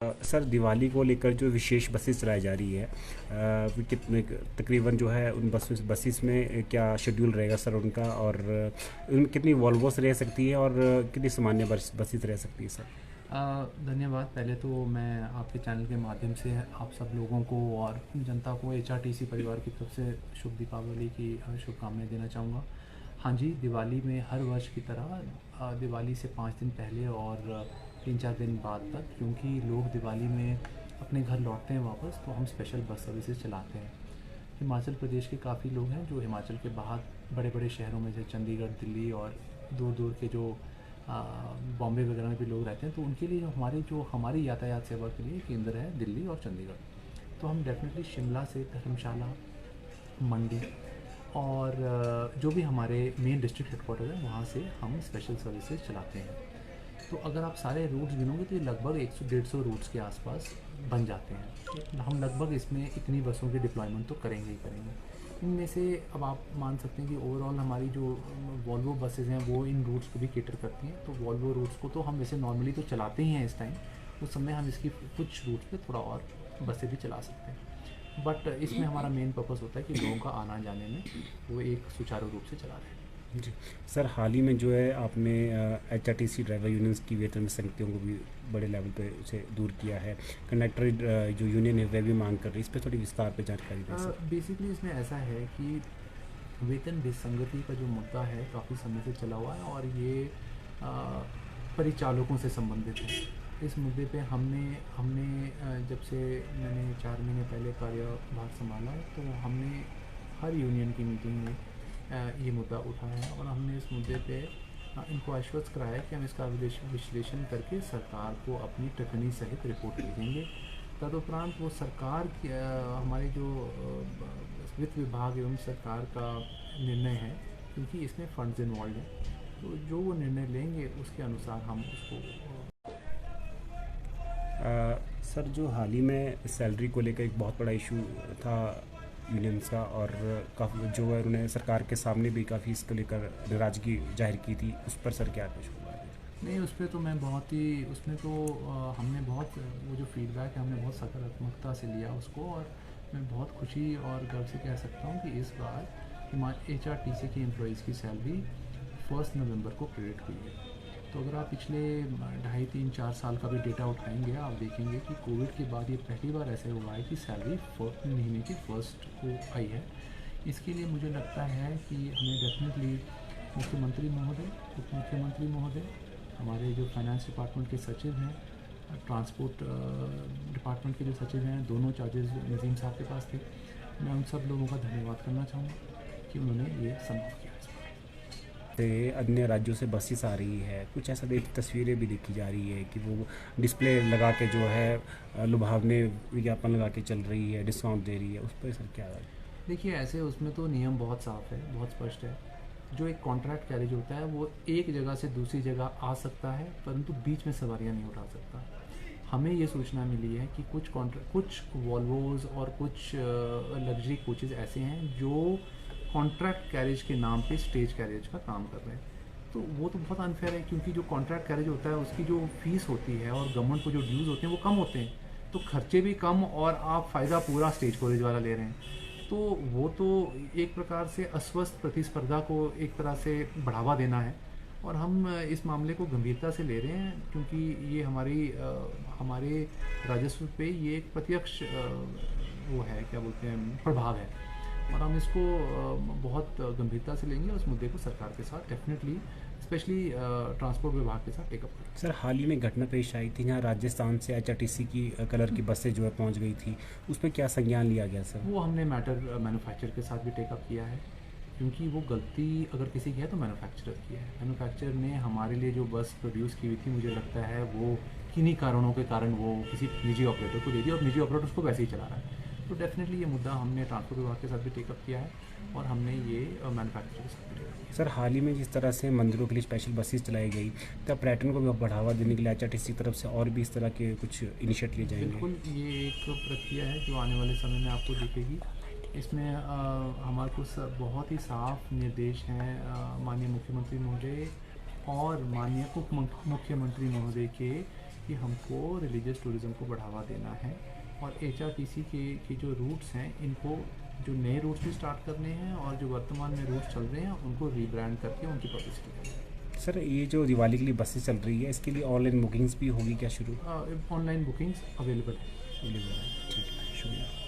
Sir Diwali को लेकर जो विशेष बसेस चलाई जा रही है कितने तकरीबन जो है उन बसेस में क्या शेड्यूल रहेगा सर उनका, और उनमें कितनी वॉल्वोस रह सकती है और कितनी सामान्य बसेस रह सकती है सर? धन्यवाद। पहले तो मैं आपके चैनल के माध्यम से आप सब लोगों को और जनता को एचआरटीसी परिवार की तरफ से शुभ दीपावली की शुभकामनाएं देना चाहूँगा। हाँ जी, दिवाली में हर वर्ष की तरह दिवाली से 5 दिन पहले और 3-4 दिन बाद तक, क्योंकि लोग दिवाली में अपने घर लौटते हैं वापस, तो हम स्पेशल बस सर्विसेज चलाते हैं। हिमाचल प्रदेश के काफ़ी लोग हैं जो हिमाचल के बाहर बड़े बड़े शहरों में, जैसे चंडीगढ़, दिल्ली और दूर दूर के जो बॉम्बे वगैरह में भी लोग रहते हैं, तो उनके लिए जो हमारी यातायात सेवा के लिए केंद्र है दिल्ली और चंडीगढ़। तो हम डेफिनेटली शिमला से धर्मशाला, मंडी और जो भी हमारे मेन डिस्ट्रिक्ट हेडक्वार्टर है वहाँ से हम स्पेशल सर्विसेज चलाते हैं। तो अगर आप सारे रूट्स गिनोगे तो ये लगभग 100-150 रूट्स के आसपास बन जाते हैं। हम लगभग इसमें इतनी बसों की डिप्लॉयमेंट तो करेंगे ही करेंगे। इनमें से अब आप मान सकते हैं कि ओवरऑल हमारी जो वॉल्वो बसेज़ हैं वो इन रूट्स को भी केटर करती हैं। तो वॉल्वो रूट्स को तो हम वैसे नॉर्मली तो चलाते ही हैं इस टाइम, उस समय हम इसकी कुछ रूट्स पे थोड़ा और बसें भी चला सकते हैं। बट इसमें हमारा मेन पर्पस होता है कि लोगों का आना जाने में वो एक सुचारू रूप से चला रहे हैं। जी सर, हाल ही में जो है आपने H R T C driver unions की वेतन संगतियों को भी बड़े लेवल पे से दूर किया है। कंडक्टर जो यूनियन है वह भी मांग कर रही है, इस पर थोड़ी विस्तार पे जानकारी दें सर। बेसिकली इसमें ऐसा है कि वेतन विसंगति का जो मुद्दा है काफ़ी समय से चला हुआ है और ये अ, परिचालकों से संबंधित है। इस मुद्दे पे हमने हमने जब से मैंने 4 महीने पहले कार्यभार संभाला है, तो हमने हर यूनियन की मीटिंग में ये मुद्दा उठाया है और हमने इस मुद्दे पे इनको आश्वस्त कराया है कि हम इसका विश्लेषण करके सरकार को अपनी टिप्पणी सहित रिपोर्ट लिखेंगे। तदुपरांत वो सरकार की हमारे जो वित्त विभाग एवं सरकार का निर्णय है, क्योंकि इसमें फंड्स इन्वॉल्व हैं, तो जो वो निर्णय लेंगे उसके अनुसार हम उसको सर जो हाल ही में सैलरी को लेकर एक बहुत बड़ा इशू था यूनियंस का, और काफ़ी जो है उन्होंने सरकार के सामने भी काफ़ी इसको लेकर नाराज़गी जाहिर की थी, उस पर सर क्या कुछ हुआ है? नहीं, उस पर तो मैं बहुत ही उसमें तो हमने बहुत वो जो फीडबैक है हमने बहुत सकारात्मकता से लिया उसको, और मैं बहुत खुशी और गर्व से कह सकता हूँ कि इस बार HRTC की एम्प्लॉयज़ की सैलरी 1 नवंबर को क्रेडिट हुई है। तो अगर आप पिछले 2.5-3-4 साल का भी डेटा उठाएंगे, आप देखेंगे कि कोविड के बाद ये पहली बार ऐसे हुआ है कि सैलरी महीने की फर्स्ट को आई है। इसके लिए मुझे लगता है कि हमें डेफिनेटली मुख्यमंत्री महोदय, उप मुख्यमंत्री महोदय, हमारे जो फाइनेंस डिपार्टमेंट के सचिव हैं, ट्रांसपोर्ट डिपार्टमेंट के जो सचिव हैं, दोनों चार्जेस नज़ीम साहब के पास थे, मैं उन सब लोगों का धन्यवाद करना चाहूँगा कि उन्होंने ये संभव किया। से अन्य राज्यों से बसेस आ रही है, कुछ ऐसा तस्वीरें भी देखी जा रही है कि वो डिस्प्ले लगा के जो है लुभावने विज्ञापन लगा के चल रही है, डिस्काउंट दे रही है, उस पर सर क्या है? देखिए, ऐसे उसमें तो नियम बहुत साफ है, बहुत स्पष्ट है। जो एक कॉन्ट्रैक्ट कैरेज होता है वो एक जगह से दूसरी जगह आ सकता है, परंतु बीच में सवारियां नहीं उठा सकता। हमें ये सूचना मिली है कि कुछ वॉल्वोज और कुछ लग्जरी कोचेज़ ऐसे हैं जो कॉन्ट्रैक्ट कैरेज के नाम पे स्टेज कैरेज का काम कर रहे हैं। तो वो तो बहुत अनफेयर है, क्योंकि जो कॉन्ट्रैक्ट कैरेज होता है उसकी जो फीस होती है और गवर्नमेंट को जो ड्यूज़ होते हैं वो कम होते हैं, तो खर्चे भी कम और आप फ़ायदा पूरा स्टेज कॉलेज वाला ले रहे हैं। तो वो तो एक प्रकार से अस्वस्थ प्रतिस्पर्धा को एक तरह से बढ़ावा देना है, और हम इस मामले को गंभीरता से ले रहे हैं, क्योंकि ये हमारे राजस्व पे ये एक प्रत्यक्ष वो है, क्या बोलते हैं, प्रभाव है, और हम इसको बहुत गंभीरता से लेंगे और उस मुद्दे को सरकार के साथ डेफिनेटली, स्पेशली ट्रांसपोर्ट विभाग के साथ टेकअप करेंगे। सर हाल ही में घटना पेश आई थी जहाँ राजस्थान से HRTC की कलर की बसें जो है पहुँच गई थी, उस पर क्या संज्ञान लिया गया सर? वो हमने मैटर मैन्युफैक्चर के साथ भी टेकअप किया है, क्योंकि वो गलती अगर किसी की है तो मैन्युफैक्चरर की है। मैन्युफैक्चरर ने हमारे लिए जो बस प्रोड्यूस की हुई थी, मुझे लगता है वो किन्हीं कारणों के कारण वो किसी निजी ऑपरेटर को दे दी और निजी ऑपरेटर उसको वैसे ही चला रहा है। तो डेफिनेटली ये मुद्दा हमने ट्रांसपोर्ट विभाग के साथ भी टेकअप किया है और हमने ये मैन्युफैक्चरर के साथ भी टेकअप किया सर हाल ही में जिस तरह से मंदिरों के लिए स्पेशल बसेस चलाई गई, तब पर्यटन को भी बढ़ावा देने के लिए HRTC की तरफ से और भी इस तरह के कुछ इनिशिएट लिए है। जाएंगे? बिल्कुल, ये एक प्रक्रिया है जो आने वाले समय में आपको दिखेगी। इसमें हमारे को बहुत ही साफ निर्देश हैं माननीय मुख्यमंत्री महोदय और माननीय उप मुख्यमंत्री महोदय के, कि हमको रिलीजियस टूरिज़्म को बढ़ावा देना है और HRTC के जो रूट्स हैं इनको जो नए रूट्स भी स्टार्ट करने हैं और जो वर्तमान में रूट्स चल रहे हैं उनको रीब्रांड करके उनकी पब्लिसिटी करनी है। सर ये जो दिवाली के लिए बसें चल रही है इसके लिए ऑनलाइन बुकिंग्स भी होगी क्या शुरू? ऑनलाइन बुकिंग्स अवेलेबल है। ठीक है, शुक्रिया।